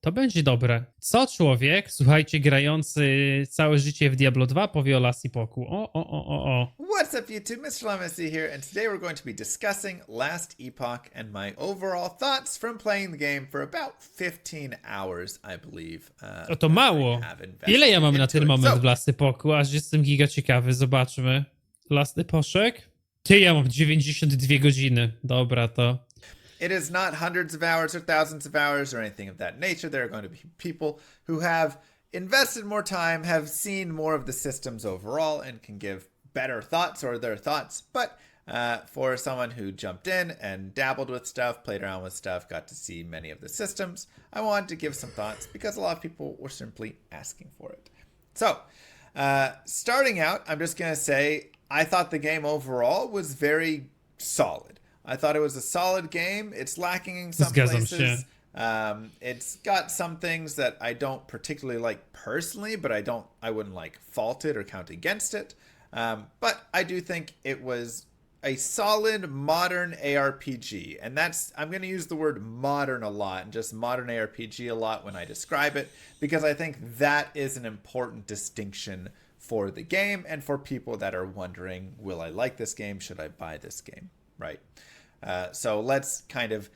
To będzie dobre. Co człowiek, słuchajcie, grający całe życie w Diablo 2 powie o Last Epochu? O. What's up YouTube, Mr. Lemessy here, and today we're going to be discussing Last Epoch and my overall thoughts from playing the game for about 15 hours, I believe. O, to mało. Ile ja mam na ten moment w Last Epochu? Aż jestem giga ciekawy, zobaczmy. Last Eposzek? Ty, ja mam 92 godziny. Dobra, to... It is not hundreds of hours or thousands of hours or anything of that nature. There are going to be people who have invested more time, have seen more of the systems overall, and can give better thoughts or their thoughts. But for someone who jumped in and dabbled with stuff, played around with stuff, got to see many of the systems, I wanted to give some thoughts because a lot of people were simply asking for it. So, starting out, I'm just going to say I thought the game overall was very solid. I thought it was a solid game. It's lacking in some places. It's got some things that I don't particularly like personally, but I wouldn't like fault it or count against it. But I do think it was a solid modern ARPG. And I'm going to use the word modern a lot and just modern ARPG a lot when I describe it, because I think that is an important distinction for the game and for people that are wondering, will I like this game? Should I buy this game? Right. So let's kind of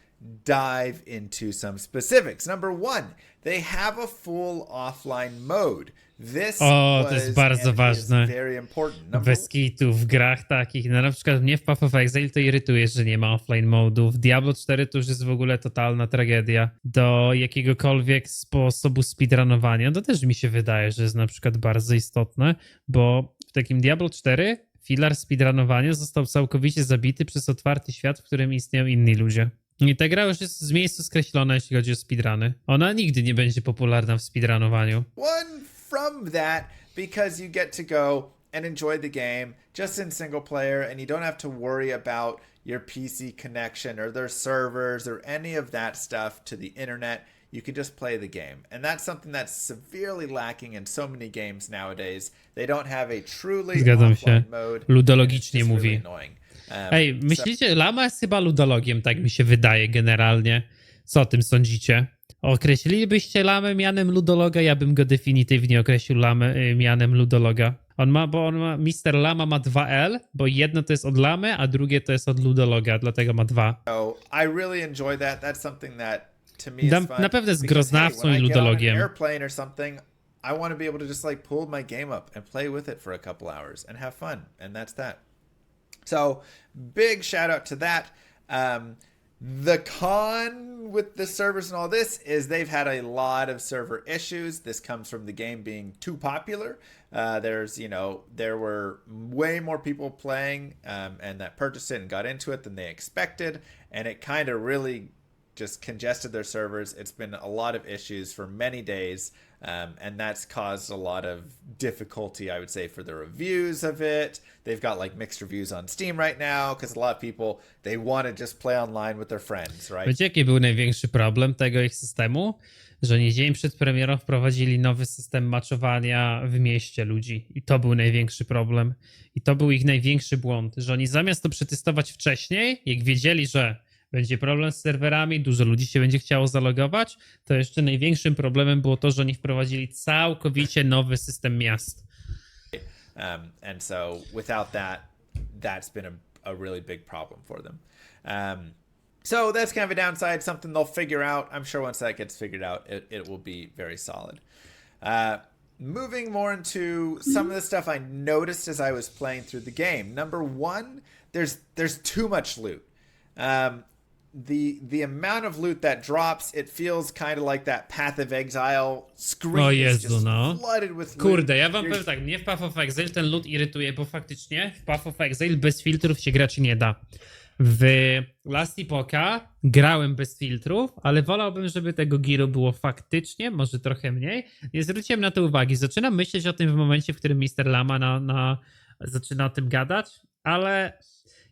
dive into some specifics. Number one, they have a full offline mode. This to jest bardzo ważne. Very important. Bez kitu w grach takich. No, na przykład mnie w Path of Exile to irytuje, że nie ma offline modu. W Diablo 4 to już jest w ogóle totalna tragedia. Do jakiegokolwiek sposobu speedrunowania to też mi się wydaje, że jest na przykład bardzo istotne, bo w takim Diablo 4 filar speedrunowania został całkowicie zabity przez otwarty świat, w którym istnieją inni ludzie. I ta gra już jest z miejsca skreślona, jeśli chodzi o speedruny. Ona nigdy nie będzie popularna w speedrunowaniu. One from that, because you get to go and enjoy the game just in single player, and you don't have to worry about your PC connection or their servers or any of that stuff to the internet. You can just play the game. And that's something that's severely lacking in so many games nowadays. They don't have a truly offline mode. Ludologicznie mówi. Really Ej, myślicie, Lama jest chyba ludologiem, tak mi się wydaje generalnie. Co o tym sądzicie? Określilibyście Lamę mianem ludologa? Ja bym go definitywnie określił mianem ludologa. Mr. Lama ma 2L, bo jedno to jest od Lamy, a drugie to jest od ludologa, dlatego ma 2. So I really enjoy that. That's something that to me is fun. Na pewno jest groznawcą i ludologiem. Airplane or something, I want to be able to just like pull my game up and play with it for a couple hours and have fun, and that's that. So big shout out to that. The con with the servers and all this is they've had a lot of server issues. This comes from the game being too popular. There were way more people playing and that purchased it and got into it than they expected, and it kind of really just congested their servers. It's been a lot of issues for many days, and that's caused a lot of difficulty, I would say, for the reviews of it. They've got like mixed reviews on Steam right now because a lot of people, they want to just play online with their friends, right? Wiecie, jaki był największy problem tego ich systemu? Że nie dzień przed premierą wprowadzili nowy system matchowania w mieście ludzi. I to był największy problem. I to był ich największy błąd, że oni zamiast to przetestować wcześniej, jak wiedzieli, że będzie problem z serwerami, dużo ludzi się będzie chciało zalogować, to jeszcze największym problemem było to, że oni wprowadzili całkowicie nowy system miast. And so without that, that's been a really big problem for them. So that's kind of a downside, something they'll figure out. I'm sure once that gets figured out, it will be very solid. Moving more into some of the stuff I noticed as I was playing through the game. Number one, there's too much loot. The amount of loot that drops, it feels kind of like that Path of Exile screen is just flooded with loot. Kurde, ja wam powiem tak, mnie w Path of Exile ten loot irytuje, bo faktycznie w Path of Exile bez filtrów się grać nie da. W Last Epocha grałem bez filtrów, ale wolałbym, żeby tego giru było faktycznie, może trochę mniej. Nie zwróciłem na to uwagi. Zaczynam myśleć o tym w momencie, w którym Mr. Lama zaczyna o tym gadać, ale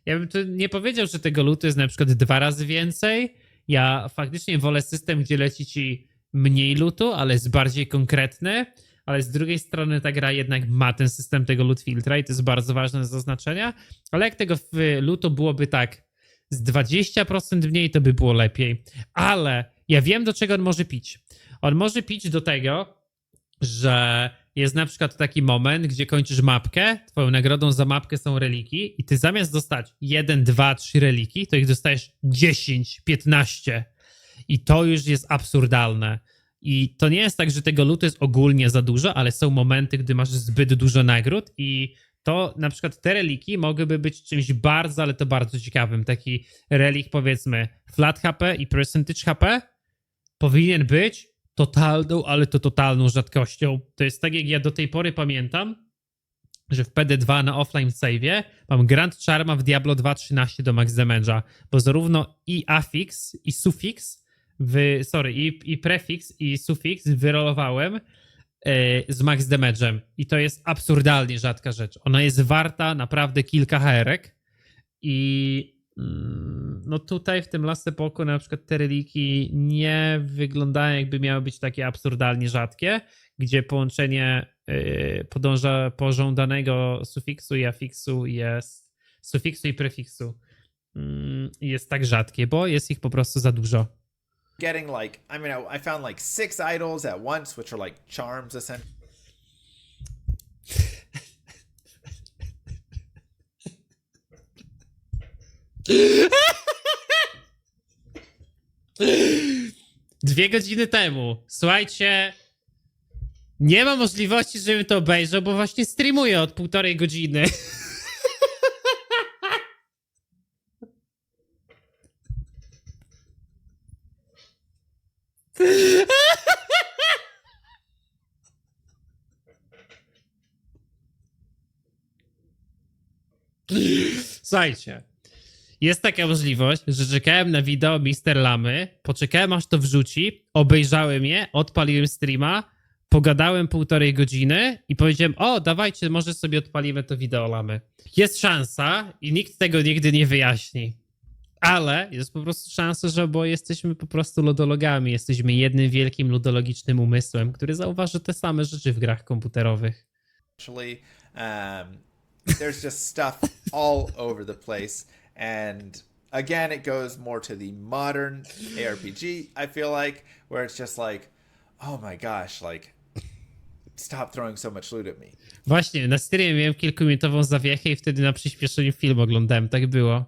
ja bym tu nie powiedział, że tego lootu jest na przykład 2 razy więcej. Ja faktycznie wolę system, gdzie leci ci mniej lootu, ale jest bardziej konkretny. Ale z drugiej strony ta gra jednak ma ten system tego loot filtra i to jest bardzo ważne do zaznaczenia. Ale jak tego w lootu byłoby tak z 20% mniej, to by było lepiej. Ale ja wiem, do czego on może pić. On może pić do tego, że jest na przykład taki moment, gdzie kończysz mapkę, twoją nagrodą za mapkę są reliki i ty zamiast dostać 1, 2, 3 reliki, to ich dostajesz 10, 15 i to już jest absurdalne. I to nie jest tak, że tego lootu jest ogólnie za dużo, ale są momenty, gdy masz zbyt dużo nagród i to na przykład te reliki mogłyby być czymś bardzo, ale to bardzo ciekawym. Taki relik powiedzmy flat HP i percentage HP powinien być totalną, ale to totalną rzadkością. To jest tak, jak ja do tej pory pamiętam, że w PD2 na offline save'ie mam Grand Charma w Diablo 2 13 do max damage'a, bo zarówno i affix, i suffix, i prefix, i suffix wyrolowałem z max damage'em. I to jest absurdalnie rzadka rzecz. Ona jest warta naprawdę kilka HR-ek i no tutaj w tym Last Epochu na przykład te reliki nie wyglądają jakby miały być takie absurdalnie rzadkie, gdzie połączenie podąża pożądanego sufiksu i afiksu suffiksu i prefiksu jest tak rzadkie, bo jest ich po prostu za dużo. Getting like, I mean, I found like 6 idols at once, which are like charms essentially. Dwie godziny temu. Słuchajcie, nie ma możliwości, żebym to obejrzał, bo właśnie streamuję od 1,5 godziny. Słuchajcie, jest taka możliwość, że czekałem na wideo Mister Lamy, poczekałem aż to wrzuci, obejrzałem je, odpaliłem streama, pogadałem 1,5 godziny i powiedziałem, o dawajcie, może sobie odpalimy to wideo Lamy. Jest szansa i nikt tego nigdy nie wyjaśni, ale jest po prostu szansa, że bo jesteśmy po prostu ludologami, jesteśmy jednym wielkim ludologicznym umysłem, który zauważy te same rzeczy w grach komputerowych. There's just stuff all over the place. And again, it goes more to the modern ARPG, I feel like, where it's just like, oh my gosh, like, stop throwing so much loot at me. Właśnie, na streamie miałem kilkuminutową zawiechę i wtedy na przyspieszeniu film oglądałem, tak było.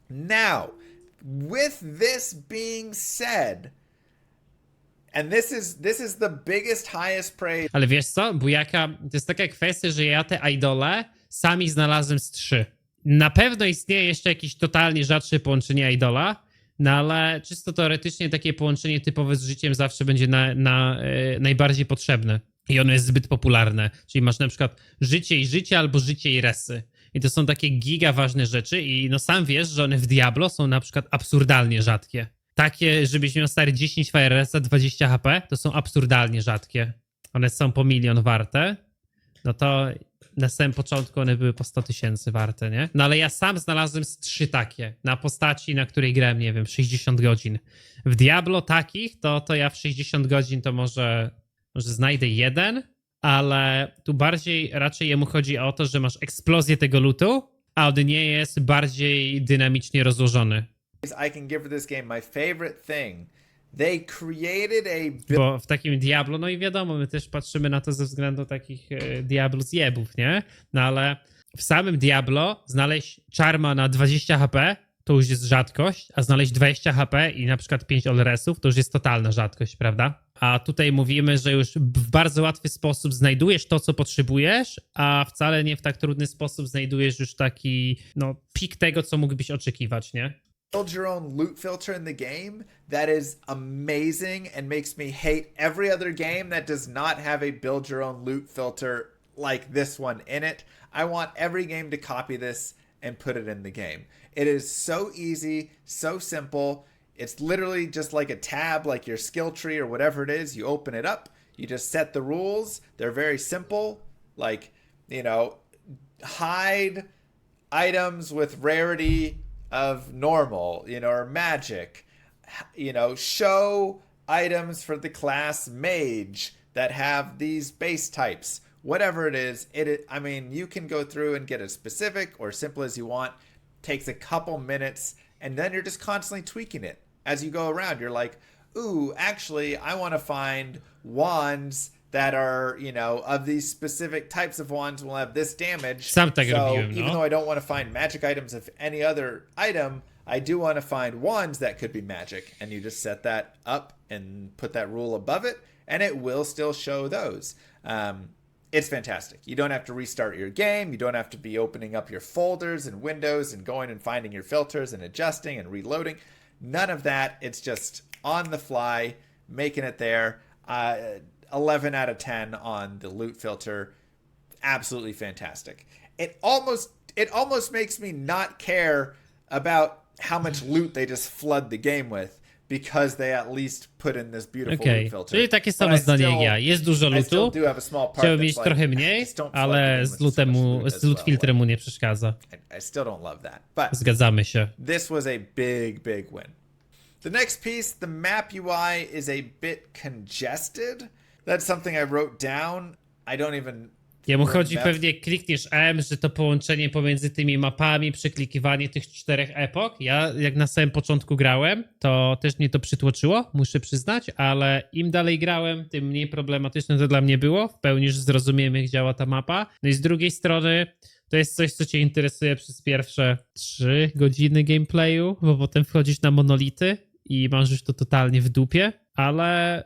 Now, with this being said, and this is the biggest, highest praise. Ale wiesz co, bujaka, to jest taka kwestia, że ja te idole sami znalazłem z 3. Na pewno istnieje jeszcze jakieś totalnie rzadsze połączenie idola, no ale czysto teoretycznie takie połączenie typowe z życiem zawsze będzie najbardziej potrzebne. I ono jest zbyt popularne. Czyli masz na przykład życie i życie albo życie i resy. I to są takie giga ważne rzeczy i no sam wiesz, że one w Diablo są na przykład absurdalnie rzadkie. Takie, żebyś miał stary 10 fire resa, 20 HP, to są absurdalnie rzadkie. One są po 1 000 000 warte. No to na samym początku one były po 100 000 warte, nie? No ale ja sam znalazłem z 3 takie. Na postaci, na której grałem, nie wiem, 60 godzin. W Diablo takich, to ja w 60 godzin to może znajdę jeden, ale tu bardziej raczej jemu chodzi o to, że masz eksplozję tego lootu, a on nie jest bardziej dynamicznie rozłożony. I can give this game my favorite thing. They created a... Bo w takim Diablo, no i wiadomo, my też patrzymy na to ze względu takich Diablo zjebów, nie? No ale w samym Diablo znaleźć czarma na 20 HP to już jest rzadkość, a znaleźć 20 HP i na przykład 5 olresów to już jest totalna rzadkość, prawda? A tutaj mówimy, że już w bardzo łatwy sposób znajdujesz to, co potrzebujesz, a wcale nie w tak trudny sposób znajdujesz już taki, no, pik tego, co mógłbyś oczekiwać, nie? Build your own loot filter in the game that is amazing and makes me hate every other game that does not have a build your own loot filter like this one in it. I want every game to copy this and put it in the game. It is so easy, so simple. It's literally just like a tab, like your skill tree or whatever it is. You open it up, you just set the rules. They're very simple, like, you know, hide items with rarity of normal, you know, or magic, you know, show items for the class mage that have these base types, whatever it is, I mean, you can go through and get as specific or simple as you want. Takes a couple minutes, and then you're just constantly tweaking it as you go around. You're like, ooh, actually, I want to find wands that are, of these specific types of wands will have this damage. Sam tak So robiłem, even no. though I don't want to find magic items of any other item, I do want to find wands that could be magic. And you just set that up and put that rule above it, and it will still show those. It's fantastic. You don't have to restart your game. You don't have to be opening up your folders and windows and going and finding your filters and adjusting and reloading. None of that. It's just on the fly, making it there. 11 out of 10 on the loot filter. Absolutely fantastic. It almost makes me not care about how much loot they just flood the game with, because they at least put in this beautiful Okej, loot filter. czyli takie But samo I zdanie jak still- ja. Jest dużo I still lutu, do have a small part chciałbym that's mieć like, trochę mniej, just don't flood the game ale with z so much loot as loot well. filtrem mu nie przeszkadza. I still don't love that. But Zgadzamy się. this was a big, big win. The next piece, the map UI is a bit congested. That's something I wrote down. I don't even... Jemu chodzi remember. pewnie klikniesz M, że to połączenie pomiędzy tymi mapami, przeklikiwanie tych 4 epok. Ja jak na samym początku grałem, to też mnie to przytłoczyło, muszę przyznać, ale im dalej grałem, tym mniej problematyczne to dla mnie było. W pełni już zrozumiemy, jak działa ta mapa. No i z drugiej strony to jest coś, co cię interesuje przez pierwsze 3 godziny gameplayu, bo potem wchodzisz na monolity i masz już to totalnie w dupie, ale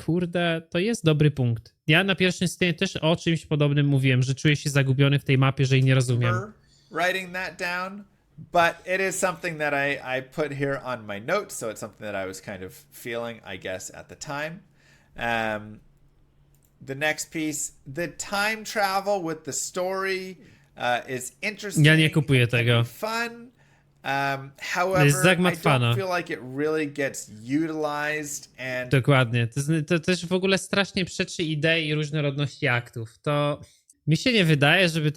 kurde, to jest dobry punkt. Ja na pierwszym scenie też o czymś podobnym mówiłem, że czuję się zagubiony w tej mapie, że jej nie rozumiem. Writing that down, but it is something that I put here on my notes, so it's something that I was kind of feeling, I guess, at the time. The next piece, the time travel with the story is interesting. Ja nie kupuję and can tego. be Fun. However, jest I zagmatwana. don't feel like it really gets utilized, and Dokładnie. To też w ogóle strasznie przeczy idei i różnorodności aktów. To mi się nie wydaje, żeby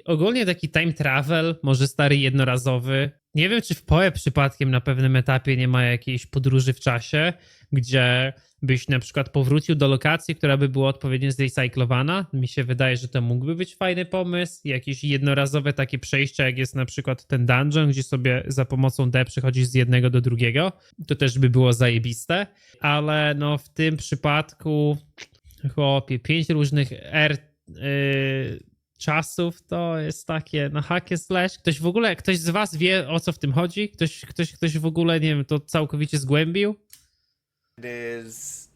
ogólnie taki time travel, może stary jednorazowy. Nie wiem, czy w PoE przypadkiem na pewnym etapie nie ma jakiejś podróży w czasie, gdzie byś na przykład powrócił do lokacji, która by była odpowiednio zrecyklowana. Mi się wydaje, że to mógłby być fajny pomysł. Jakieś jednorazowe takie przejścia, jak jest na przykład ten dungeon, gdzie sobie za pomocą D przechodzisz z jednego do drugiego. To też by było zajebiste. Ale no w tym przypadku, chłopie, 5 różnych czasów to jest takie na hack and slash. Ktoś z was wie, o co w tym chodzi? Ktoś w ogóle, nie wiem, to całkowicie zgłębił? is,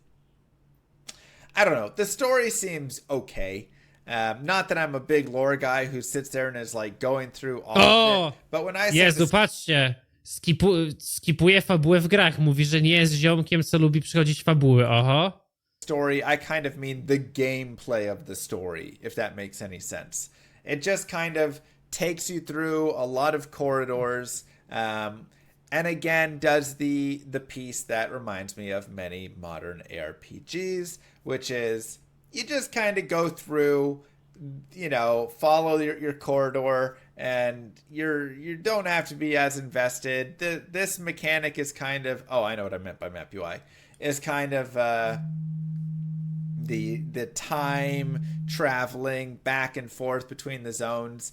I don't know. The story seems okay. Not that I'm a big lore guy who sits there and is like going through all of it. But when I say Jezu, patrzcie. Skipuje fabułę w grach. Mówi, że nie jest ziomkiem, co lubi przychodzić fabuły. Oho. story, I kind of mean the gameplay of the story, if that makes any sense. It just kind of takes you through a lot of corridors, and again does the piece that reminds me of many modern ARPGs, which is you just kind of go through, follow your corridor, and you don't have to be as invested. This mechanic is kind of, I know what I meant by map UI, is kind of the time traveling back and forth between the zones.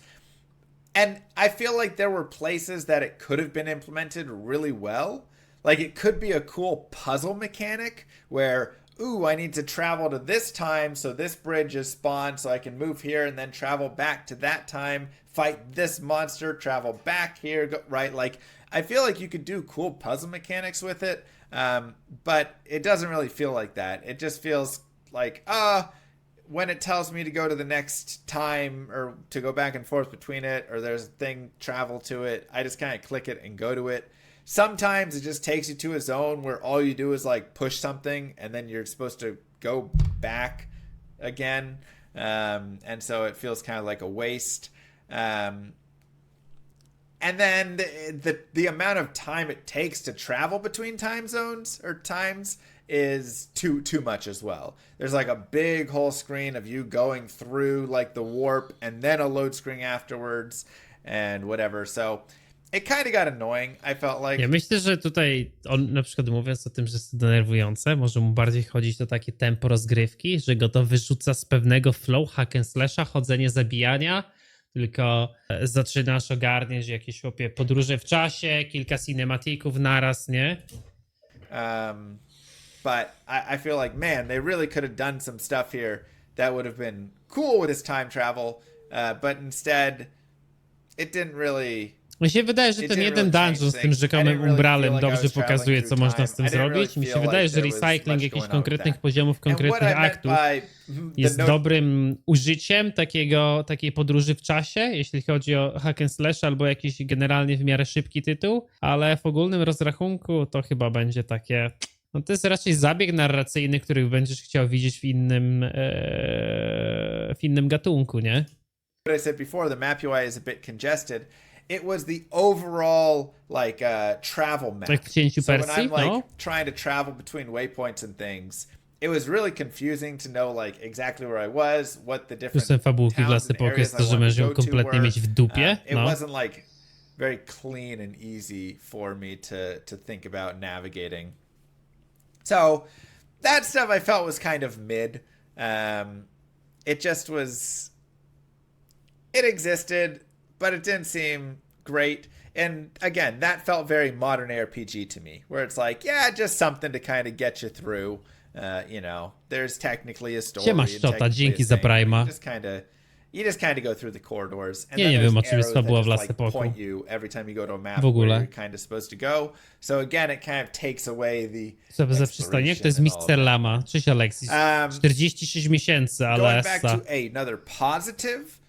And I feel like there were places that it could have been implemented really well. Like it could be a cool puzzle mechanic where, I need to travel to this time so this bridge is spawned so I can move here and then travel back to that time, fight this monster, travel back here, right? Like I feel like you could do cool puzzle mechanics with it, but it doesn't really feel like that. It just feels like, when it tells me to go to the next time or to go back and forth between it, or there's a thing, travel to it, I just kind of click it and go to it. Sometimes it just takes you to a zone where all you do is like push something and then you're supposed to go back again. And so it feels kind of like a waste. And then the amount of time it takes to travel between time zones or times is too much as well. There's like a big whole screen of you going through like the warp and then a load screen afterwards and whatever. So it kind of got annoying, I felt like. Ja myślę, że tutaj on na przykład mówiąc o tym, że jest to denerwujące, może mu bardziej chodzić o takie tempo rozgrywki, że go to wyrzuca z pewnego flow hack and slasha, chodzenie, zabijania, tylko zaczynasz ogarniać jakieś podróże w czasie, kilka cinematików naraz, nie? but I feel like, man, they really could have done some stuff here that would have been cool with this time travel, but instead it didn't really... Mi się wydaje, że ten jeden dungeon z tym rzekomym umbralem dobrze pokazuje, co można z tym zrobić. Mi się wydaje, że recycling jakichś konkretnych poziomów, konkretnych aktów jest dobrym użyciem takiej podróży w czasie, jeśli chodzi o hack and slash albo jakiś generalnie w miarę szybki tytuł, ale w ogólnym rozrachunku to chyba będzie takie... No to jest raczej zabieg narracyjny, który będziesz chciał widzieć w innym gatunku, nie? What I said before, the map UI is a bit congested. It was the overall travel map. Tak w cięciu So when Persji, I'm trying to travel between waypoints and things, it was really confusing to know exactly where I was, what the different Plusem fabułki w towns Last and Epoch areas jest I to, że wanted możesz to ją go to kompletnie were. mieć w dupie. It wasn't very clean and easy for me to think about navigating. So that stuff I felt was kind of mid. It just was... It existed, but it didn't seem great. And again, that felt very modern RPG to me, where it's just something to kind of get you through. There's technically a story. Siema Szczota, dzięki za Prima. You just kind of go through the corridors. And Nie wiem, o czym jest arrows fabuła w that Last just, Epochu. point you every time you go to a map W ogóle. where you're kind of supposed to go. So again, it kind of takes away the Co za przystojniak? To jest Mr. Lama. Cześć Alexis. 46 miesięcy, ale going back to another positive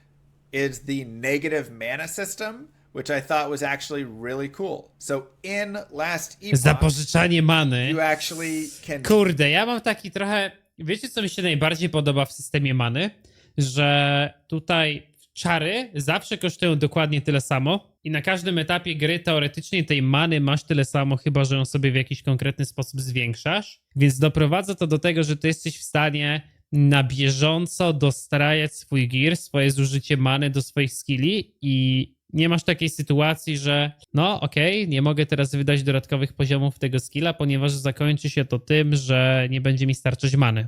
is the negative mana system, which I thought was actually really cool. So in Last Epoch, zapożyczanie many. you actually can... Kurde, ja mam taki trochę... Wiecie, co mi się najbardziej podoba w systemie many? Że tutaj czary zawsze kosztują dokładnie tyle samo i na każdym etapie gry teoretycznie tej many masz tyle samo, chyba że ją sobie w jakiś konkretny sposób zwiększasz. Więc doprowadza to do tego, że ty jesteś w stanie na bieżąco dostrajać swój gear, swoje zużycie many do swoich skilli i nie masz takiej sytuacji, że nie mogę teraz wydać dodatkowych poziomów tego skilla, ponieważ zakończy się to tym, że nie będzie mi starczyć many.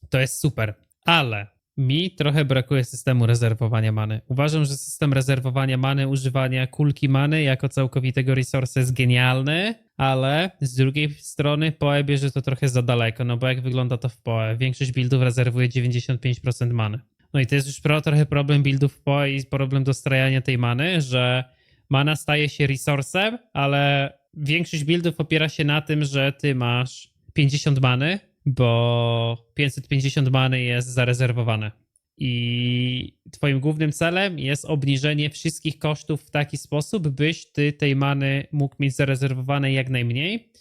To jest super, ale mi trochę brakuje systemu rezerwowania many. Uważam, że system rezerwowania many, używania kulki many jako całkowitego resursa jest genialny, ale z drugiej strony PoE bierze to trochę za daleko, bo jak wygląda to w PoE? Większość buildów rezerwuje 95% many. No i to jest już trochę problem buildów w PoE i problem dostrajania tej many, że mana staje się resursem, ale większość buildów opiera się na tym, że ty masz 50 many, bo 550 many jest zarezerwowane. I twoim głównym celem jest obniżenie wszystkich kosztów w taki sposób, byś ty tej many mógł mieć zarezerwowane jak najmniej.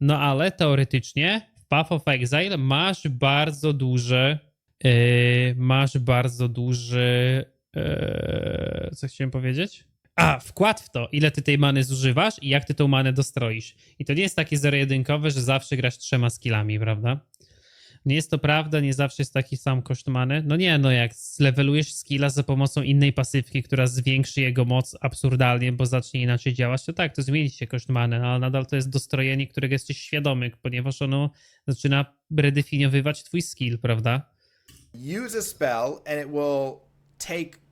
No ale teoretycznie w Path of Exile masz bardzo duży co chciałem powiedzieć? Wkład w to, ile ty tej many zużywasz i jak ty tą manę dostroisz. I to nie jest takie zero-jedynkowe, że zawsze grasz 3 skillami, prawda? Nie jest to prawda, nie zawsze jest taki sam koszt many. Jak zlevelujesz skilla za pomocą innej pasywki, która zwiększy jego moc absurdalnie, bo zacznie inaczej działać, to tak, to zmieni się koszt many, ale nadal to jest dostrojenie, którego jesteś świadomy, ponieważ ono zaczyna redefiniowywać twój skill, prawda? Use a spell and it will take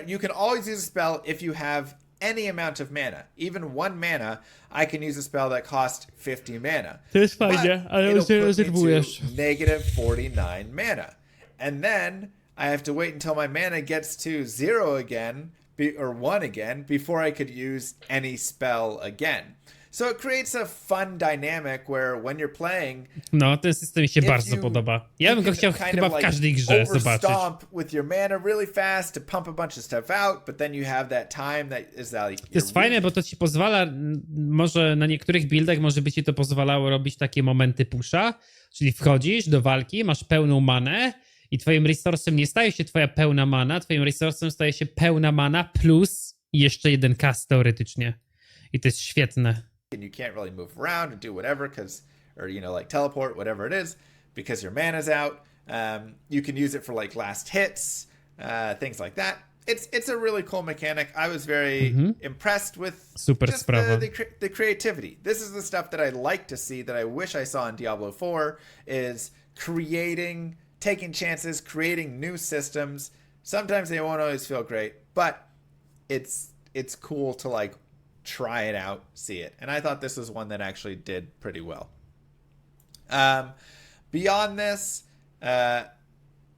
you can always use a spell if you have any amount of mana. Even 1 mana, I can use a spell that costs 50 mana. To jest fajnie, ale rezerwujesz. -49 mana. And then I have to wait until my mana gets to 0 again, or 1 again, before I could use any spell again. So it creates a fun dynamic where when you're playing... No, ten system mi się bardzo podoba. Ja bym go chciał chyba w każdej grze zobaczyć. With your mana really fast to pump a bunch of stuff out, but then you have that time that is like... To jest fajne, bo to ci pozwala, może na niektórych buildach może by ci to pozwalało robić takie momenty pusha, czyli wchodzisz do walki, masz pełną manę i twoim resursem nie staje się twoja pełna mana, twoim resursem staje się pełna mana plus jeszcze jeden cast teoretycznie. I to jest świetne. And you can't really move around or do whatever or teleport, whatever it is, because your mana's out. You can use it for last hits, things like that. It's a really cool mechanic. I was very impressed with just the creativity. This is the stuff that I like to see, that I wish I saw in Diablo 4, is taking chances, creating new systems. Sometimes they won't always feel great, but it's cool to try it out, see it. And I thought this was one that actually did pretty well. Beyond this,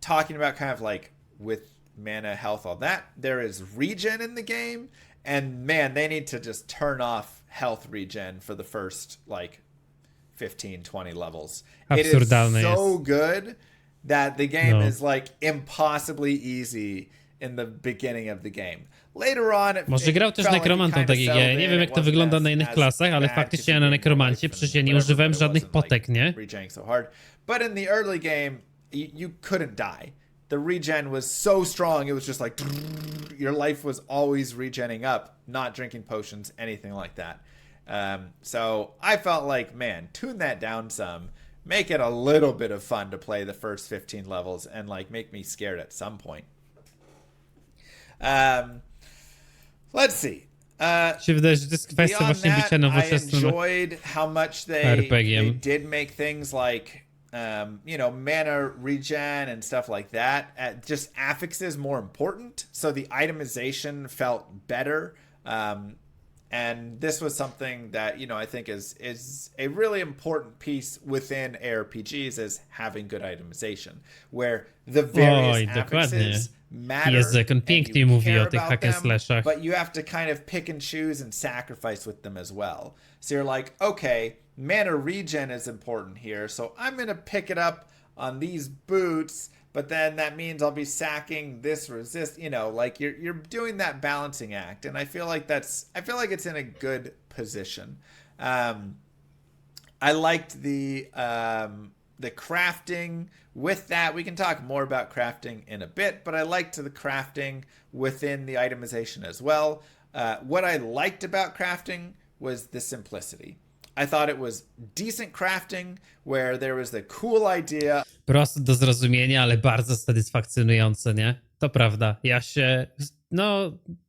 talking about kind of like with mana, health, all that, there is regen in the game. And man, they need to just turn off health regen for the first like 15, 20 levels. Absurdalne it is so jest. good that the game No. is like impossibly easy in the beginning of the game. Later on, Może grał też nekromantą, tak jak ja. Nie wiem, jak to wygląda na innych klasach, ale faktycznie ja na nekromancie przecież ja nie używałem żadnych potek, nie? So hard. But in the early game, you couldn't die. The regen was so strong, it was just like your life was always regenning up, not drinking potions, anything like that. So I felt like, man, tune that down some, make it a little bit of fun to play the first 15 levels, and like make me scared at some point. Let's see. Się wydaje, że to jest kwestia Beyond właśnie bycia that, I nowoczesnym enjoyed how much they RPG-iem. did make things like mana regen and stuff like that. Just affixes more important, so the itemization felt better. And this was something that I think is a really important piece within ARPGs, is having good itemization, where the various affixes matter. Jest, jak on pięknie mówi o tych hack and slashach. But you have to kind of pick and choose and sacrifice with them as well. So you're like, okay, mana regen is important here, so I'm going to pick it up on these boots, but then that means I'll be sacking this resist, like you're doing that balancing act, and I feel like it's in a good position. I liked the crafting with that. We can talk more about crafting in a bit, but I liked the crafting within the itemization as well. What I liked about crafting was the simplicity. I thought it was decent crafting, where there was the cool idea. Proste do zrozumienia, ale bardzo satysfakcjonujące, nie? To prawda. Ja się,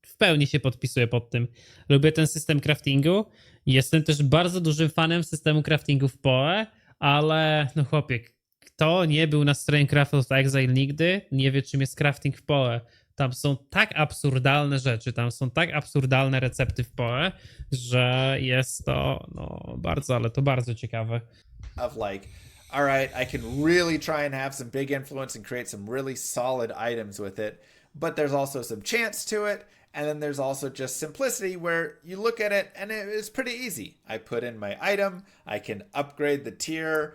w pełni się podpisuję pod tym. Lubię ten system craftingu. Jestem też bardzo dużym fanem systemu craftingu w PoE, ale chłopie, kto nie był na stronie Craft of Exile nigdy, nie wie, czym jest crafting w PoE. Tam są tak absurdalne rzeczy, tam są tak absurdalne recepty w PoE, że jest to bardzo, ale to bardzo ciekawe. Of like, all right, I can really try and have some big influence and create some really solid items with it, but there's also some chance to it, and then there's also just simplicity, where you look at it and it is pretty easy. I put in my item, I can upgrade the tier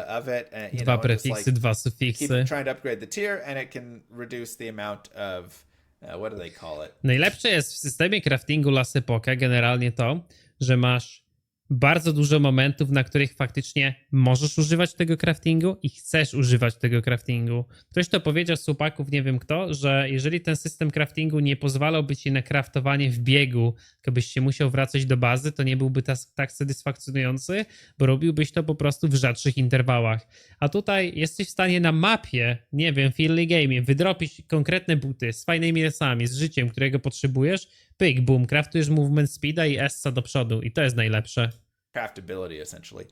of it, and Dwa prefiksy, dwa sufiksy. Keep trying to upgrade the tier, and it can reduce the amount of what do they call it? Najlepsze jest w systemie craftingu Las Epocha generalnie to, że masz bardzo dużo momentów, na których faktycznie możesz używać tego craftingu i chcesz używać tego craftingu. Ktoś to powiedział z chłopaków, nie wiem kto, że jeżeli ten system craftingu nie pozwalałby ci na craftowanie w biegu, tylko byś się musiał wracać do bazy, to nie byłby tak satysfakcjonujący, bo robiłbyś to po prostu w rzadszych interwałach. A tutaj jesteś w stanie na mapie, nie wiem, w early game, wydropić konkretne buty z fajnymi resami, z życiem, którego potrzebujesz, pyk, boom, craftujesz movement speeda i essa do przodu i to jest najlepsze. Craftability essentially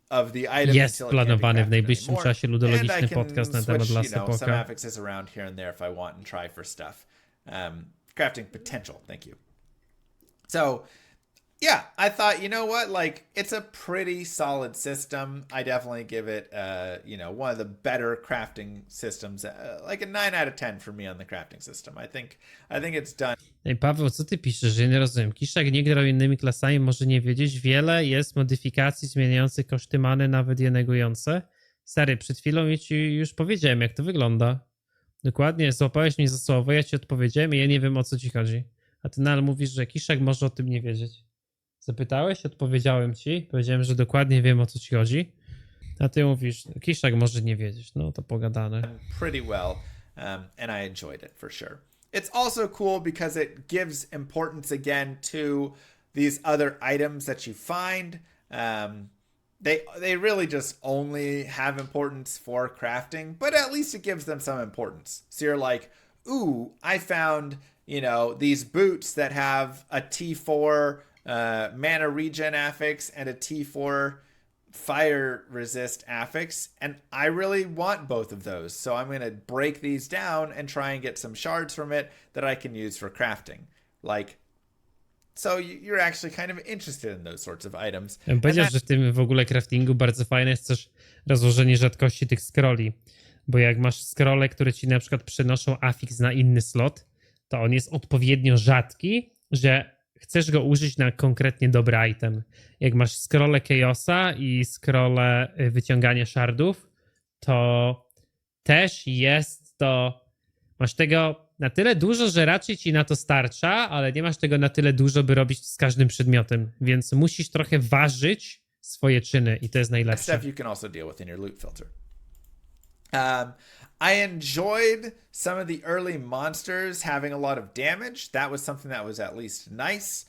of the item. Jest planowany w najbliższym czasie ludologiczny podcast na temat Las Epocha. Some affixes around here and there if I want and try for stuff. Crafting potential, thank you. So yeah, I thought, like, it's a pretty solid system. I definitely give it, one of the better crafting systems, like a 9 out of 10 for me on the crafting system. I think it's done. Ej, Paweł, co ty piszesz? Ja nie rozumiem. Kiszak nie grał innymi klasami, może nie wiedzieć. Wiele jest modyfikacji zmieniających koszty many, nawet je negujące. Stary, przed chwilą ja ci już powiedziałem, jak to wygląda. Dokładnie, złapałeś mnie za słowo, ja ci odpowiedziałem i ja nie wiem, o co ci chodzi. A ty nadal mówisz, że Kiszak może o tym nie wiedzieć. Zapytałeś, odpowiedziałem ci, powiedziałem, że dokładnie wiem, o co ci chodzi, a ty mówisz, Kiszak może nie wiedzieć, no to pogadane. Pretty well, and I enjoyed it for sure. It's also cool because it gives importance again to these other items that you find. They really just only have importance for crafting, but at least it gives them some importance. So you're like, ooh, I found, these boots that have a T4 mana regen affix and a T4 fire resist affix, and I really want both of those, so I'm going to break these down and try and get some shards from it that I can use for crafting. Like, So you're actually kind of interested in those sorts of items. Ja bym powiedział, że w tym w ogóle craftingu bardzo fajne jest też rozłożenie rzadkości tych scrolli. Bo jak masz scrolle, które ci na przykład przenoszą afix na inny slot, to on jest odpowiednio rzadki, że chcesz go użyć na konkretnie dobry item. Jak masz scrolle chaosa i scrolle wyciągania shardów, to też jest to... Masz tego na tyle dużo, że raczej ci na to starcza, ale nie masz tego na tyle dużo, by robić z każdym przedmiotem, więc musisz trochę ważyć swoje czyny i to jest najlepsze. Stuff you can also deal with in your loot filter. I enjoyed some of the early monsters having a lot of damage. That was something that was at least nice.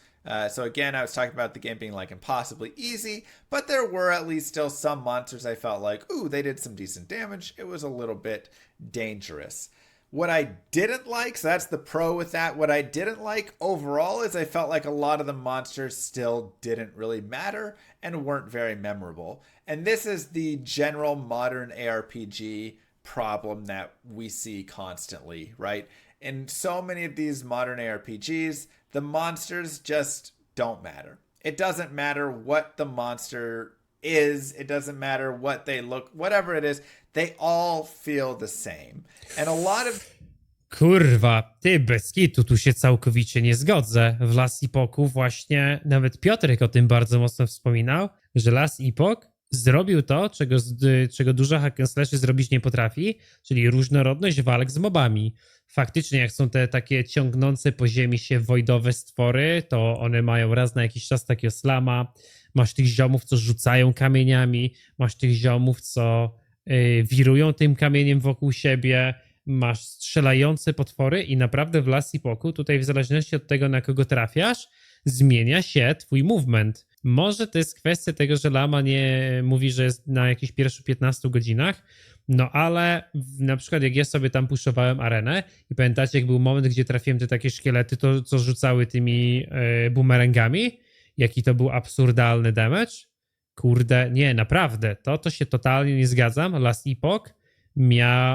So again, I was talking about the game being like impossibly easy, but there were at least still some monsters I felt like, ooh, they did some decent damage. It was a little bit dangerous. What I didn't like, so that's the pro with that. What I didn't like overall is I felt like a lot of the monsters still didn't really matter and weren't very memorable. And this is the general modern ARPG problem that we see constantly, right? In so many of these modern ARPGs, the monsters just don't matter. It doesn't matter what the monster is, it doesn't matter what they look, whatever it is, they all feel the same. And a lot of... Kurwa, ty bez kitu, tu się całkowicie nie zgodzę. W Last Epochu właśnie nawet Piotrek o tym bardzo mocno wspominał, że Last Epoch zrobił to, czego dużo hack and slashy zrobić nie potrafi, czyli różnorodność walk z mobami. Faktycznie jak są te takie ciągnące po ziemi się wojdowe stwory, to one mają raz na jakiś czas takiego slama. Masz tych ziomów, co rzucają kamieniami, masz tych ziomów, co wirują tym kamieniem wokół siebie, masz strzelające potwory i naprawdę w Last Epochu tutaj w zależności od tego, na kogo trafiasz, zmienia się twój movement. Może to jest kwestia tego, że Lama nie mówi, że jest na jakichś pierwszych 15 godzinach, no ale na przykład jak ja sobie tam puszowałem arenę i pamiętacie, jak był moment, gdzie trafiłem te takie szkielety, to co rzucały tymi bumerangami, jaki to był absurdalny damage? Kurde, nie, naprawdę, to się totalnie nie zgadzam. Last Epoch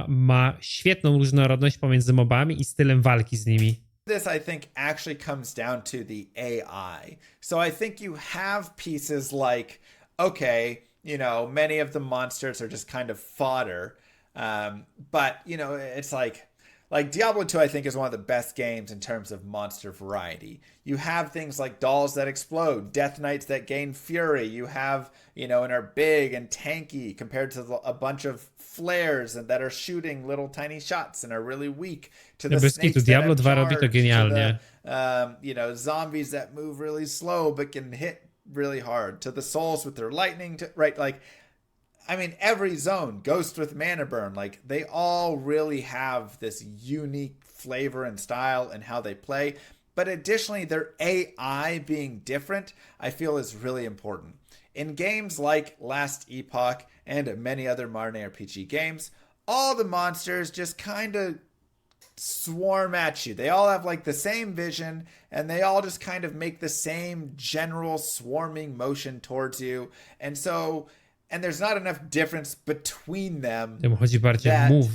ma świetną różnorodność pomiędzy mobami i stylem walki z nimi. This, I think, actually comes down to the AI. So I think you have pieces like, okay, you know, many of the monsters are just kind of fodder. But, you know, it's like Diablo 2, I think, is one of the best games in terms of monster variety. You have things like dolls that explode, death knights that gain fury. You have, you know, and are big and tanky compared to a bunch of flares and that are shooting little tiny shots and are really weak. To the snakes that Diablo have 2 robi to charge, genialnie. to the, you know, zombies that move really slow but can hit really hard. To the souls with their lightning, right? Like, I mean, every zone, Ghost with Mana Burn, like they all really have this unique flavor and style and how they play. But additionally, their AI being different, I feel is really important. In games like Last Epoch and many other modern RPG games, all the monsters just kind of swarm at you. They all have like the same vision and they all just kind of make the same general swarming motion towards you. And there's not enough difference between them Temu chodzi bardziej o move.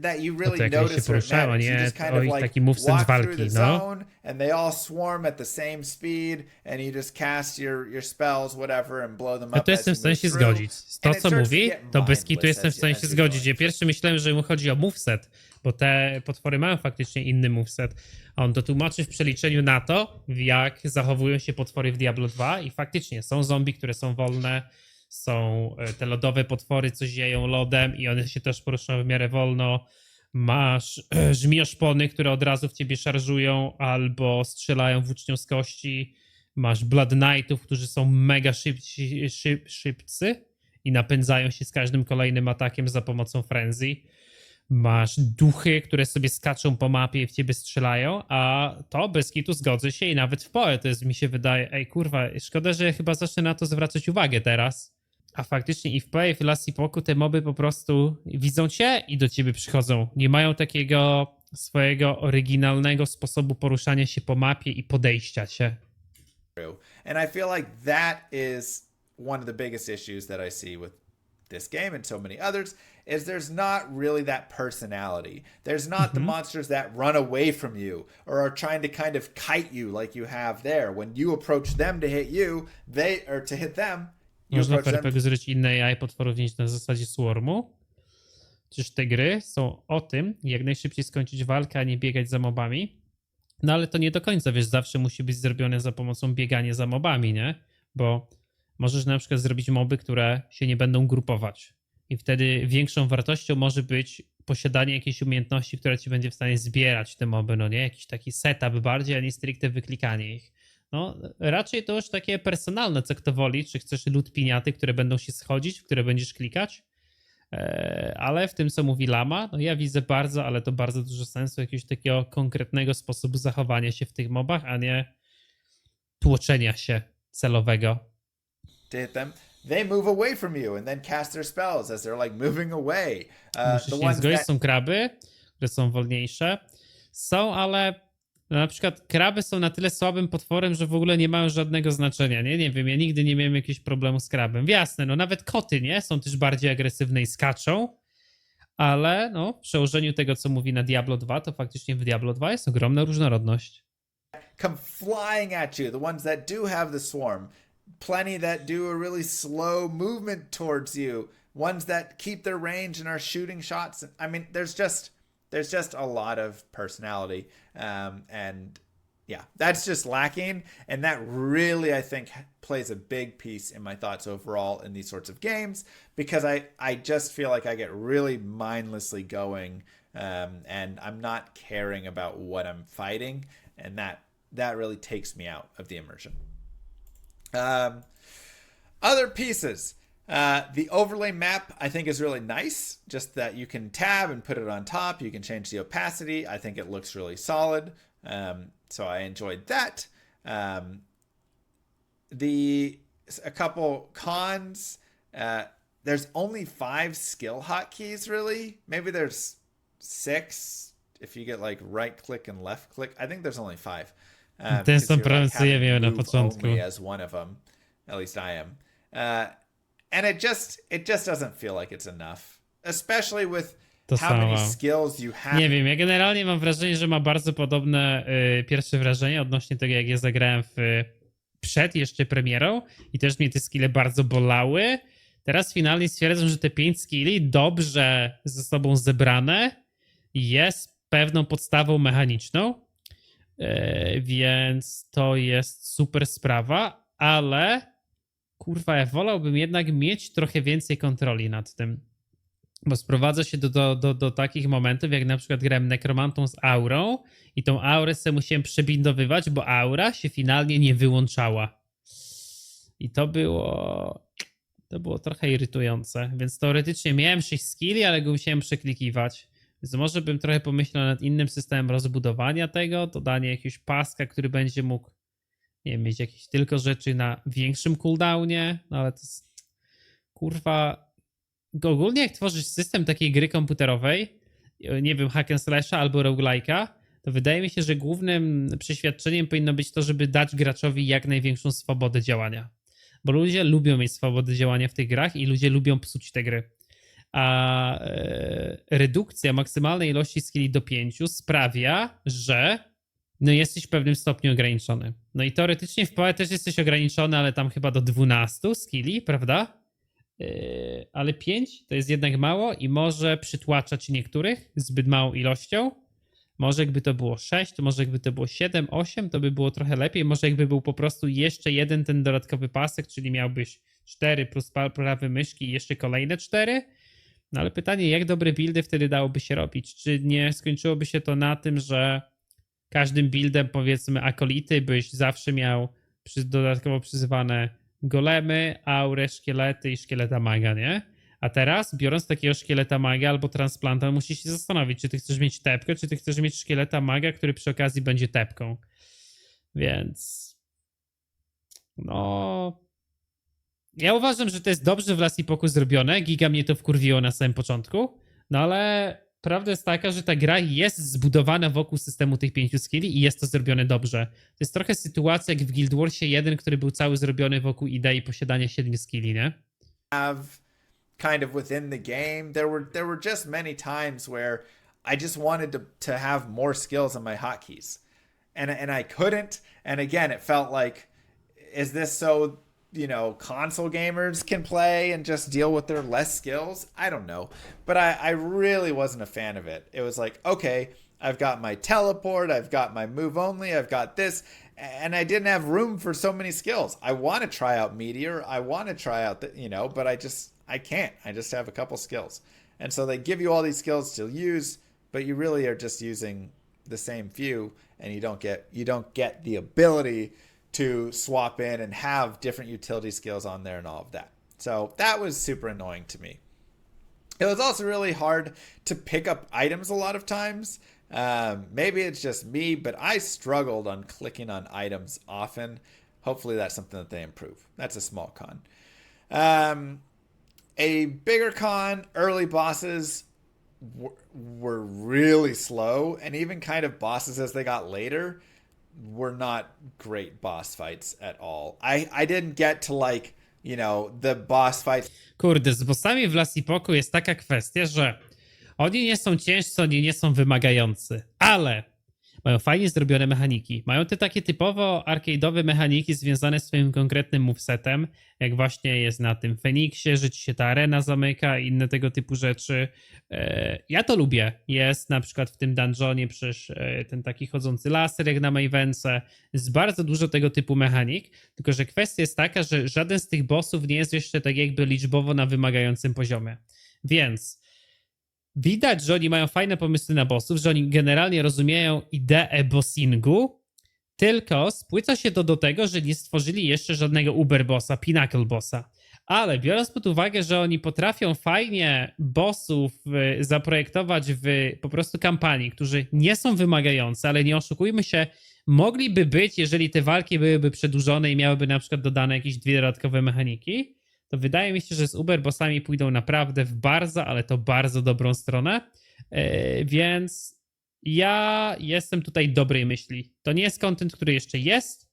that you really jak oni się notice or it poruszają, matters. nie You just kind o of ich like taki moveset walk walki, through the zone and they all swarm at the same speed and you just cast your spells, whatever, and blow them Ja up to as jestem you w stanie move się through. zgodzić. To, And it co starts to mówi, get to bez kitu mindless jestem w stanie as się you zgodzić. go. Ja pierwszy myślałem, że mu chodzi o moveset, bo te potwory mają faktycznie inny moveset. A on to tłumaczy w przeliczeniu na to, jak zachowują się potwory w Diablo 2 i faktycznie są zombie, które są wolne, są te lodowe potwory, co zieją lodem i one się też poruszają w miarę wolno. Masz żmioszpony, które od razu w ciebie szarżują albo strzelają włócznią z kości. Masz Blood Knightów, którzy są mega szybcy i napędzają się z każdym kolejnym atakiem za pomocą frenzy. Masz duchy, które sobie skaczą po mapie i w ciebie strzelają, a to bez kitu zgodzę się i nawet w PoE to jest, mi się wydaje, ej kurwa, szkoda, że chyba zacznę na to zwracać uwagę teraz. A faktycznie i w PoE, i w Last Epochu te moby po prostu widzą cię i do ciebie przychodzą. Nie mają takiego swojego oryginalnego sposobu poruszania się po mapie i podejścia cię. And I feel like that is one of the biggest issues that I see with this game and so many others is there's not really that personality. There's not the monsters that run away from you or are trying to kind of kite you like you have there. When you approach them to hit you, to hit them, you Można w approach them. RPG zrobić inne AI potworów niż na zasadzie swarmu. Przecież te gry są o tym, jak najszybciej skończyć walkę, a nie biegać za mobami. No ale to nie do końca, wiesz, zawsze musi być zrobione za pomocą biegania za mobami, nie? Bo możesz na przykład zrobić moby, które się nie będą grupować. I wtedy większą wartością może być posiadanie jakiejś umiejętności, która ci będzie w stanie zbierać te moby, no nie? Jakiś taki setup bardziej, a nie stricte wyklikanie ich. No, raczej to już takie personalne, co kto woli, czy chcesz lód piniaty, które będą się schodzić, w które będziesz klikać, ale w tym, co mówi Lama, no ja widzę bardzo, ale to bardzo dużo sensu jakiegoś takiego konkretnego sposobu zachowania się w tych mobach, a nie tłoczenia się celowego. To hit them, they move away from you and then cast their spells as they're like moving away. Musisz się nie zgodzić, są kraby, które są wolniejsze. Są, ale na przykład kraby są na tyle słabym potworem, że w ogóle nie mają żadnego znaczenia, nie? Nie wiem, ja nigdy nie miałem jakiegoś problemu z krabem. Jasne, no nawet koty, nie? Są też bardziej agresywne i skaczą, ale no w przełożeniu tego, co mówi na Diablo 2, to faktycznie w Diablo 2 jest ogromna różnorodność. Come flying at you, the ones that do have the swarm. Plenty that do a really slow movement towards you. Ones that keep their range and are shooting shots. I mean, there's just a lot of personality, and yeah, that's just lacking, and that really I think plays a big piece in my thoughts overall in these sorts of games, because I just feel like I get really mindlessly going, and I'm not caring about what I'm fighting, and that really takes me out of the immersion. Other pieces. The overlay map, I think, is really nice. Just that you can tab and put it on top. You can change the opacity. I think it looks really solid. So I enjoyed that. A couple cons. There's only 5 skill hotkeys, really. Maybe there's 6 if you get like right click and left click. I think there's only 5. Te są prawie, co ja miałem na początku. As one of them. At least I am. And it just doesn't feel like it's enough. Especially with how many skills you have. Nie wiem, ja generalnie mam wrażenie, że ma bardzo podobne pierwsze wrażenie odnośnie tego, jak ja zagrałem przed jeszcze premierą i też mnie te skille bardzo bolały. Teraz finalnie stwierdzam, że te 5 skilli dobrze ze sobą zebrane jest pewną podstawą mechaniczną, więc to jest super sprawa, ale kurwa, ja wolałbym jednak mieć trochę więcej kontroli nad tym, bo sprowadza się do takich momentów, jak na przykład grałem nekromantą z aurą i tą aurę sobie musiałem przebindowywać, bo aura się finalnie nie wyłączała. I to było trochę irytujące, więc teoretycznie miałem 6 skilli, ale go musiałem przeklikiwać. Więc może bym trochę pomyślał nad innym systemem rozbudowania tego, dodanie jakiegoś paska, który będzie mógł, nie wiem, mieć jakieś tylko rzeczy na większym cooldownie, no ale to jest, kurwa, ogólnie jak tworzysz system takiej gry komputerowej, nie wiem, hack and slasha albo roguelike'a, to wydaje mi się, że głównym przeświadczeniem powinno być to, żeby dać graczowi jak największą swobodę działania. Bo ludzie lubią mieć swobodę działania w tych grach i ludzie lubią psuć te gry. A redukcja maksymalnej ilości skilli do 5 sprawia, że no jesteś w pewnym stopniu ograniczony. No i teoretycznie w PoE też jesteś ograniczony, ale tam chyba do 12 skilli, prawda? Ale 5 to jest jednak mało i może przytłaczać niektórych zbyt małą ilością. Może jakby to było 6, to może jakby to było 7, 8, to by było trochę lepiej. Może jakby był po prostu jeszcze jeden ten dodatkowy pasek, czyli miałbyś 4 plus prawy myszki i jeszcze kolejne 4. No ale pytanie, jak dobre buildy wtedy dałoby się robić? Czy nie skończyłoby się to na tym, że każdym buildem, powiedzmy, akolity byś zawsze miał dodatkowo przyzywane golemy, aurę, szkielety i szkieleta maga, nie? A teraz, biorąc takiego szkieleta maga albo transplanta, musisz się zastanowić, czy ty chcesz mieć tepkę, czy ty chcesz mieć szkieleta maga, który przy okazji będzie tepką. Więc no ja uważam, że to jest dobrze w Last Epochu zrobione. Giga mnie to wkurwiło na samym początku, no ale prawda jest taka, że ta gra jest zbudowana wokół systemu tych 5 skilli i jest to zrobione dobrze. To jest trochę sytuacja jak w Guild Warsie 1, który był cały zrobiony wokół idei posiadania 7 skilli, nie? Have kind of within the game. There were just many times where I just wanted to have more skills on my hotkeys, and I couldn't. And again, it felt like, is this so, console gamers can play and just deal with their less skills? I don't know, but I really wasn't a fan of it. It was like, okay, I've got my teleport, I've got my move only, I've got this, and I didn't have room for so many skills. I want to try out Meteor, I want to try out but I can't. I just have a couple skills. And so they give you all these skills to use, but you really are just using the same few, and you don't get the ability to swap in and have different utility skills on there and all of that. So that was super annoying to me. It was also really hard to pick up items a lot of times. Maybe it's just me, but I struggled on clicking on items often. Hopefully that's something that they improve. That's a small con. A bigger con, early bosses were really slow, and even kind of bosses as they got later were not great boss fights at all. I didn't get to the boss fights. Kurde, z bossami w Last Epochu jest taka kwestia, że oni nie są ciężcy, oni nie są wymagający, ale mają fajnie zrobione mechaniki. Mają te takie typowo arcade'owe mechaniki związane z swoim konkretnym movesetem, jak właśnie jest na tym Feniksie, że ci się ta arena zamyka i inne tego typu rzeczy. Ja to lubię. Jest na przykład w tym dungeonie przecież ten taki chodzący laser jak na Mavence. Jest bardzo dużo tego typu mechanik, tylko że kwestia jest taka, że żaden z tych bossów nie jest jeszcze tak jakby liczbowo na wymagającym poziomie. Więc widać, że oni mają fajne pomysły na bossów, że oni generalnie rozumieją ideę bossingu, tylko spłyca się to do tego, że nie stworzyli jeszcze żadnego uber bossa, pinnacle bossa. Ale biorąc pod uwagę, że oni potrafią fajnie bossów zaprojektować w po prostu kampanii, którzy nie są wymagający, ale nie oszukujmy się, mogliby być, jeżeli te walki byłyby przedłużone i miałyby na przykład dodane jakieś 2 dodatkowe mechaniki, to wydaje mi się, że z Uber bossami pójdą naprawdę w bardzo, ale to bardzo dobrą stronę, więc ja jestem tutaj dobrej myśli. To nie jest content, który jeszcze jest.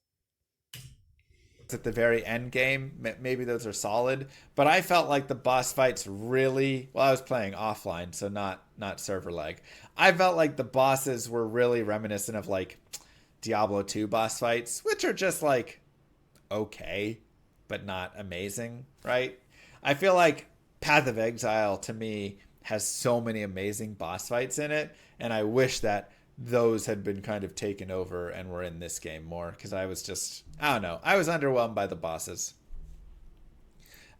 At the very end game, maybe those are solid, but I felt like the boss fights really, well, I was playing offline, so not server lag. I felt like the bosses were really reminiscent of Diablo 2 boss fights, which are just okay, but not amazing, right? I feel like Path of Exile to me has so many amazing boss fights in it, and I wish that those had been kind of taken over and were in this game more, because I don't know, I was underwhelmed by the bosses.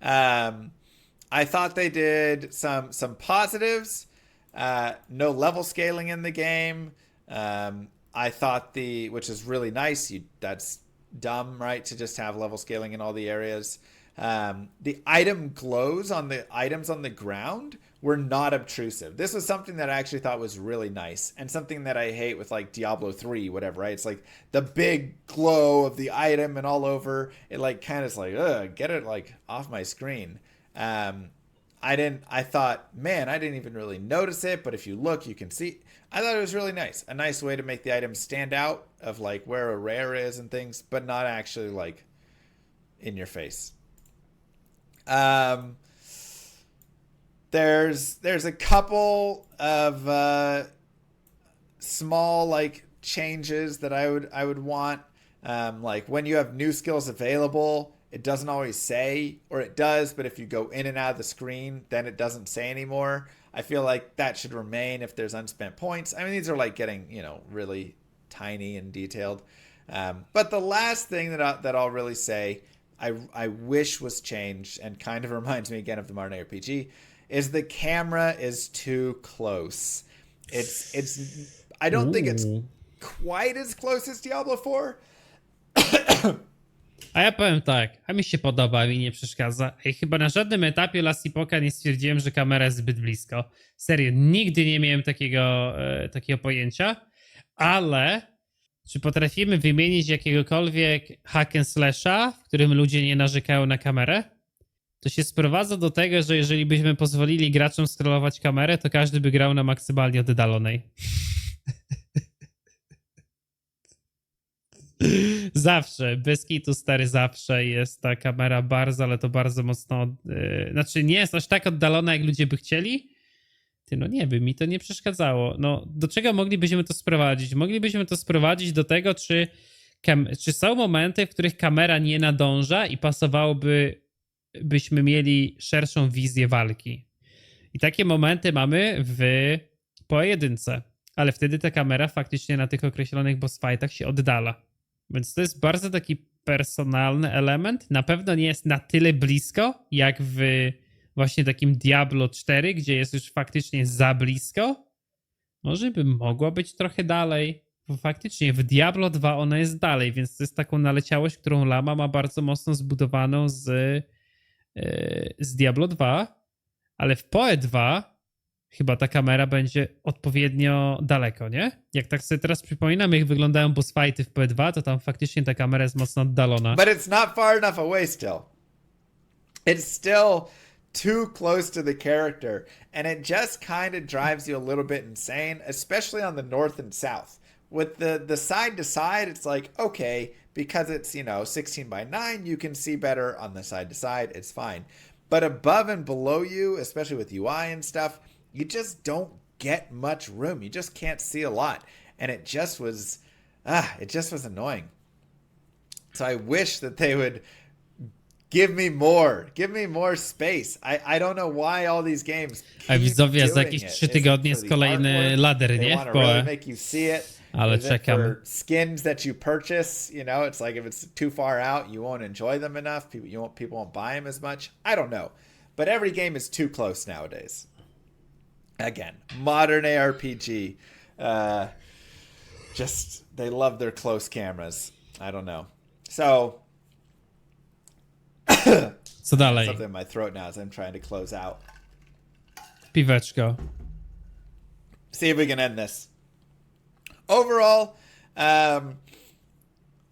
I thought they did some positives. No level scaling in the game. I thought which is really nice. That's dumb, right? To just have level scaling in all the areas. The item glows on the items on the ground were not obtrusive. This was something that I actually thought was really nice, and something that I hate with Diablo 3, whatever, right? It's the big glow of the item and all over. It kind of ugh, get it off my screen. I thought, man, I didn't even really notice it, but if you look, you can see. I thought it was really nice. A nice way to make the items stand out of where a rare is and things, but not actually in your face. There's a couple of small changes that I would want. When you have new skills available, it doesn't always say, or it does, but if you go in and out of the screen, then it doesn't say anymore. I feel like that should remain if there's unspent points. I mean, these are getting, really tiny and detailed. But the last thing that I'll really say, I wish was changed, and kind of reminds me again of the modern RPG, is the camera is too close. I don't think it's quite as close as Diablo 4. A ja powiem tak, a mi się podoba, mi nie przeszkadza. I chyba na żadnym etapie Last Epocha nie stwierdziłem, że kamera jest zbyt blisko. Serio, nigdy nie miałem takiego pojęcia, ale czy potrafimy wymienić jakiegokolwiek hack and slasha, w którym ludzie nie narzekają na kamerę? To się sprowadza do tego, że jeżeli byśmy pozwolili graczom scrollować kamerę, to każdy by grał na maksymalnie oddalonej. Zawsze, bez kitu stary, zawsze jest ta kamera bardzo, ale to bardzo mocno, znaczy nie jest aż tak oddalona, jak ludzie by chcieli. Ty, no nie wiem, mi to nie przeszkadzało. No, do czego moglibyśmy to sprowadzić? Moglibyśmy to sprowadzić do tego, czy są momenty, w których kamera nie nadąża i byśmy mieli szerszą wizję walki. I takie momenty mamy w pojedynce, ale wtedy ta kamera faktycznie na tych określonych boss fightach się oddala. Więc to jest bardzo taki personalny element. Na pewno nie jest na tyle blisko, jak w właśnie takim Diablo 4, gdzie jest już faktycznie za blisko. Może by mogła być trochę dalej, bo faktycznie w Diablo 2 ona jest dalej, więc to jest taką naleciałość, którą Lama ma bardzo mocno zbudowaną z Diablo 2, ale w PoE 2 chyba ta kamera będzie odpowiednio daleko, nie? Jak tak sobie teraz przypominam, jak wyglądają boss fighty w PoE 2, to tam faktycznie ta kamera jest mocno oddalona. But it's not far enough away still. It's still too close to the character, and it just kind of drives you a little bit insane, especially on the north and south. With the side to side, it's like, okay, because it's, 16:9, you can see better on the side to side, it's fine. But above and below you, especially with UI and stuff, you just don't get much room. You just can't see a lot. And it just was annoying. So I wish that they would give me more space. I don't know why all these games A widzowie, za doing jakieś it. 3 Is it tygodnie for jest the kolejny artwork? ladder, They nie? wanna W really PoE. make you see it. Ale Is it czekam. for skins that you purchase? It's like if it's too far out, you won't enjoy them enough. People won't buy them as much. I don't know. But every game is too close nowadays. Again, modern ARPG. They love their close cameras. I don't know. So, Co dalej? something in my throat now as I'm trying to close out. Piweczko. See if we can end this. Overall,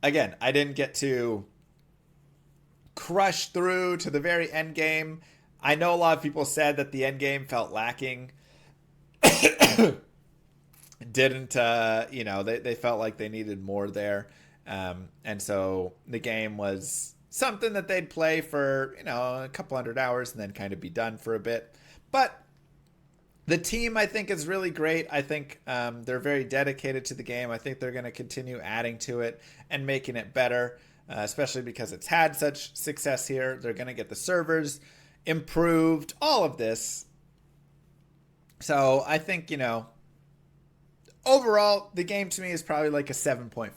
again, I didn't get to crush through to the very end game. I know a lot of people said that the end game felt lacking. Didn't, they felt like they needed more there. And so the game was something that they'd play for, a couple hundred hours and then kind of be done for a bit. But the team, I think, is really great. I think they're very dedicated to the game. I think they're going to continue adding to it and making it better, especially because it's had such success here. They're going to get the servers improved, all of this. So I think, overall, the game to me is probably like a 7.5.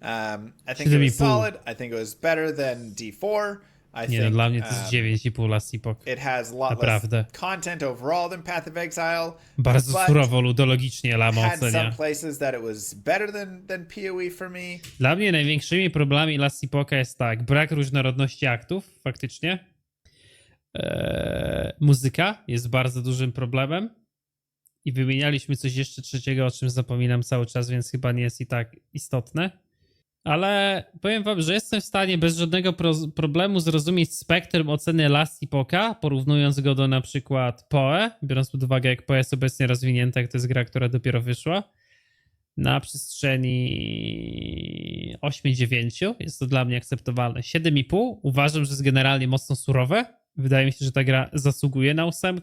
I think it was solid. I think it was better than D4. Nie, no dla mnie to jest 9,5 Last Epoch. It has a lot less content overall than Path of Exile. Bardzo surowo, ludologicznie Lama had some ocenia. places that it was better than PoE for me. Dla mnie największymi problemami Last Epocha jest tak, brak różnorodności aktów, faktycznie. Muzyka jest bardzo dużym problemem. I wymienialiśmy coś jeszcze trzeciego, o czym zapominam cały czas, więc chyba nie jest i tak istotne. Ale powiem wam, że jestem w stanie bez żadnego problemu zrozumieć spektrum oceny Last Epocha, porównując go do na przykład PoE, biorąc pod uwagę, jak PoE jest obecnie rozwinięta, jak to jest gra, która dopiero wyszła. Na przestrzeni 8-9 jest to dla mnie akceptowalne. 7,5 uważam, że jest generalnie mocno surowe. Wydaje mi się, że ta gra zasługuje na 8.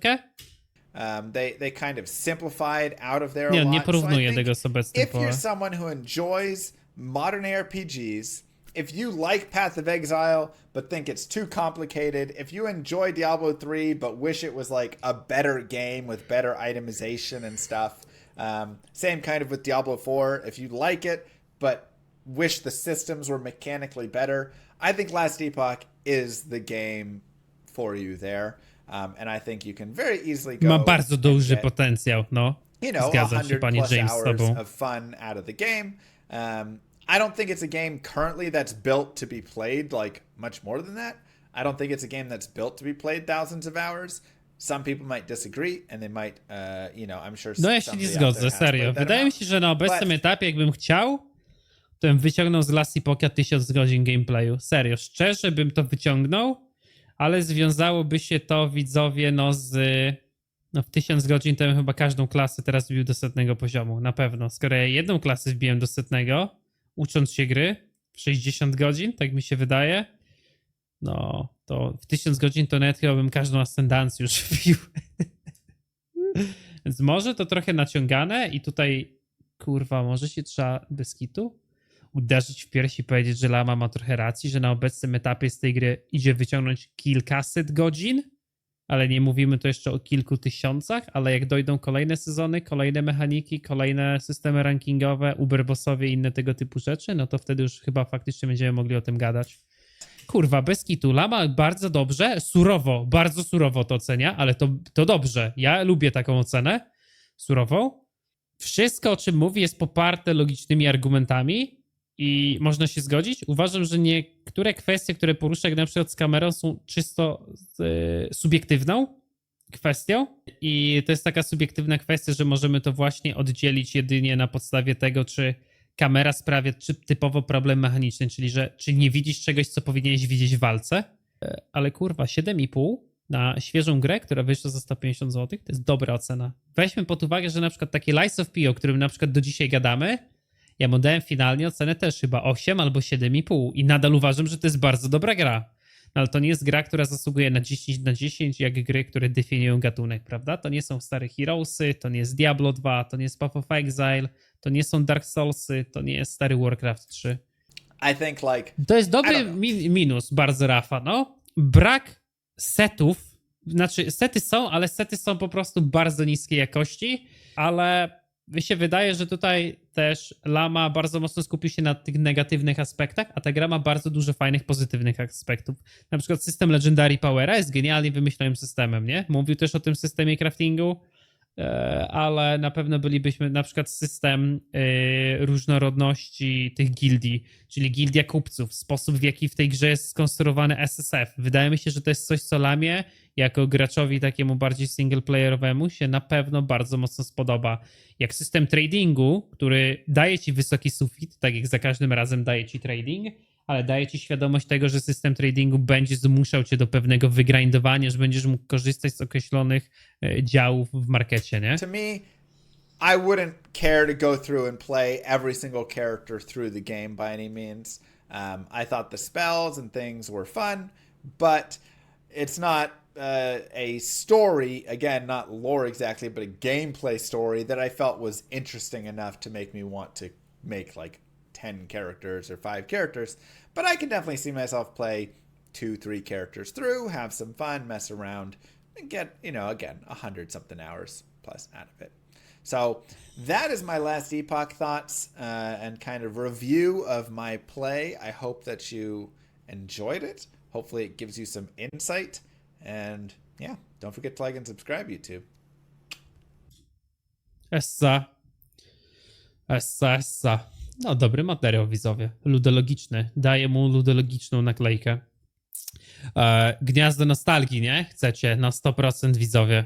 They kind of simplified out of there a Nie, lot. nie porównuję So tego z obecnym if you're someone who enjoys modern ARPGs, if you like Path of Exile but think it's too complicated, if you enjoy Diablo 3 but wish it was like a better game with better itemization and stuff, same kind of with Diablo 4, if you like it but wish the systems were mechanically better, I think Last Epoch is the game for you there. And I think you can very easily go. Ma bardzo duży potencjał, no. Zgadzam się, 100 panie plus James, z hours tobą. of fun out of the game. I don't think it's a game currently that's built to be played like much more than that. I don't think it's a game that's built to be played thousands of hours. Some people might disagree, and they might, I'm sure. No ja się nie zgodzę, serio. Wydaje mi się, że na obecnym etapie, jakbym chciał, to bym wyciągnął z Last Epocha 1000 godzin gameplayu. Serio, szczerze bym to wyciągnął, ale związałoby się to, widzowie, w 1000 godzin to bym chyba każdą klasę teraz wbił do 100 poziomu, na pewno. Skoro ja jedną klasę wbiłem do 100, ucząc się gry, w 60 godzin, tak mi się wydaje. No, to w 1000 godzin to nawet chyba bym każdą ascendancję już wbił. Więc może to trochę naciągane i tutaj, kurwa, może się trzeba bez kitu uderzyć w piersi i powiedzieć, że Lama ma trochę racji, że na obecnym etapie z tej gry idzie wyciągnąć kilkaset godzin, ale nie mówimy tu jeszcze o kilku tysiącach, ale jak dojdą kolejne sezony, kolejne mechaniki, kolejne systemy rankingowe, Uberbossowie i inne tego typu rzeczy, no to wtedy już chyba faktycznie będziemy mogli o tym gadać. Kurwa, bez kitu. Lama bardzo dobrze, surowo, bardzo surowo to ocenia, ale to dobrze. Ja lubię taką ocenę surową. Wszystko, o czym mówi, jest poparte logicznymi argumentami i można się zgodzić. Uważam, że niektóre kwestie, które porusza, jak na przykład z kamerą, są czysto subiektywną kwestią i to jest taka subiektywna kwestia, że możemy to właśnie oddzielić jedynie na podstawie tego, czy kamera sprawia typowo problem mechaniczny, czyli że czy nie widzisz czegoś, co powinieneś widzieć w walce, ale kurwa 7,5 na świeżą grę, która wyszła za 150 zł, to jest dobra ocena. Weźmy pod uwagę, że na przykład taki Lies of P, o którym na przykład do dzisiaj gadamy, ja mu dałem finalnie ocenę też chyba 8 albo 7,5 i nadal uważam, że to jest bardzo dobra gra. No ale to nie jest gra, która zasługuje na 10 na 10, jak gry, które definiują gatunek, prawda? To nie są stare Heroesy, to nie jest Diablo 2, to nie jest Path of Exile, to nie są Dark Soulsy, to nie jest stary Warcraft 3. I think like To jest dobry minus bardzo, Rafa, no. Brak setów, znaczy sety są, ale sety są po prostu bardzo niskiej jakości, ale mi się wydaje, że tutaj też Lama bardzo mocno skupił się na tych negatywnych aspektach, a ta gra ma bardzo dużo fajnych, pozytywnych aspektów. Na przykład system Legendary Powera jest genialnie wymyślonym systemem, nie? Mówił też o tym systemie craftingu, ale na pewno bylibyśmy na przykład system różnorodności tych gildii, czyli gildia kupców, sposób w jaki w tej grze jest skonstruowany SSF. Wydaje mi się, że to jest coś, co Lamie jako graczowi takiemu bardziej singleplayerowemu się na pewno bardzo mocno spodoba. Jak system tradingu, który daje ci wysoki sufit, tak jak za każdym razem daje ci trading, ale daje ci świadomość tego, że system tradingu będzie zmuszał cię do pewnego wygrindowania, że będziesz mógł korzystać z określonych działów w markecie, nie? to me, I wouldn't care to go through and play every single character through the game by any means. I thought the spells and things were fun, but it's not a story, again, not lore exactly, but a gameplay story that I felt was interesting enough to make me want to make like 10 characters or 5 characters. But I can definitely see myself play 2-3 characters through, have some fun, mess around, and get, you know, again, 100 something hours plus out of it. So that is my last Epoch thoughts and kind of review of my play. I hope that you enjoyed it. Hopefully it gives you some insight. And yeah, don't forget to like and subscribe, YouTube. Essa. No, dobry materiał, widzowie. Ludologiczny. Daję mu ludologiczną naklejkę. Gniazdo nostalgii, nie? Chcecie? Na 100%, widzowie.